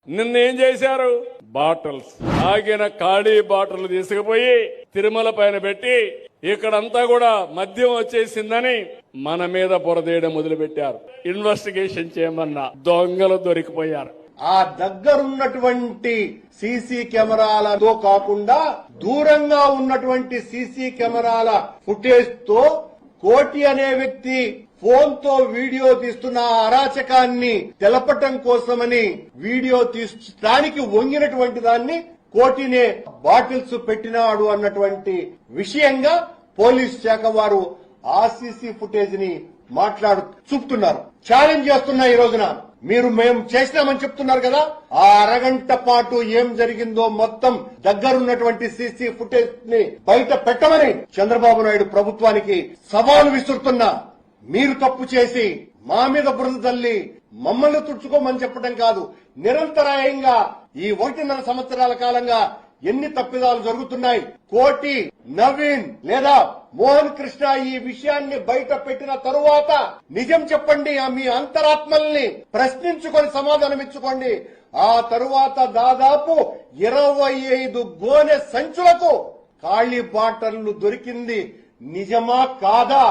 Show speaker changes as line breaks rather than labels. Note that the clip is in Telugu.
నిన్నేం చేశారు? బాటిల్స్, ఆగిన ఖాళీ బాటిల్ తీసుకుపోయి తిరుమల పైన పెట్టి ఇక్కడంతా కూడా మద్యం వచ్చేసిందని మన మీద బురదేయడం మొదలుపెట్టారు. ఇన్వెస్టిగేషన్ చేయమన్నా దొంగలు దొరికిపోయారు.
ఆ దగ్గరున్నటువంటి సీసీ కెమెరాలతో కాకుండా దూరంగా ఉన్నటువంటి సీసీ కెమెరాల ఫుటేజ్ తో కోటి అనే వ్యక్తి ఫోన్ తో వీడియో తీస్తున్న అరాచకాన్ని తెలపటం కోసమని వీడియో తీయడానికి వంగినటువంటి దాన్ని కోటినే బాటిల్స్ పెట్టినాడు అన్నటువంటి విషయంగా పోలీస్ శాఖ వారు ఆ సీసీ ఫుటేజ్ ని చూపుతున్నారు. ఛాలెంజ్ చేస్తున్నా ఈ రోజున మేము చేసినామని చెప్తున్నారు కదా, ఆ అరగంట పాటు ఏం జరిగిందో మొత్తం దగ్గరున్నటువంటి సీసీ ఫుటేజ్ ని బయట పెట్టమని చంద్రబాబు నాయుడు ప్రభుత్వానికి సవాలు విసురుతున్నా. మీరు తప్పు చేసి మా మీద బురద తల్లి మమ్మల్ని తుడుచుకోమని చెప్పడం కాదు, నిరంతరాయంగా ఈ 1.5 సంవత్సరాల కాలంగా ఎన్ని తప్పిదాలు జరుగుతున్నాయి. కోటి, నవీన్ లేదా మోహన్ కృష్ణ ఈ విషయాన్ని బయట పెట్టిన తరువాత నిజం చెప్పండి, మీ అంతరాత్మల్ని ప్రశ్నించుకొని సమాధానమిచ్చుకోండి. ఆ తరువాత దాదాపు 25 గోనె సంచులకు ఖాళీ బాటర్లు దొరికింది నిజమా కాదా?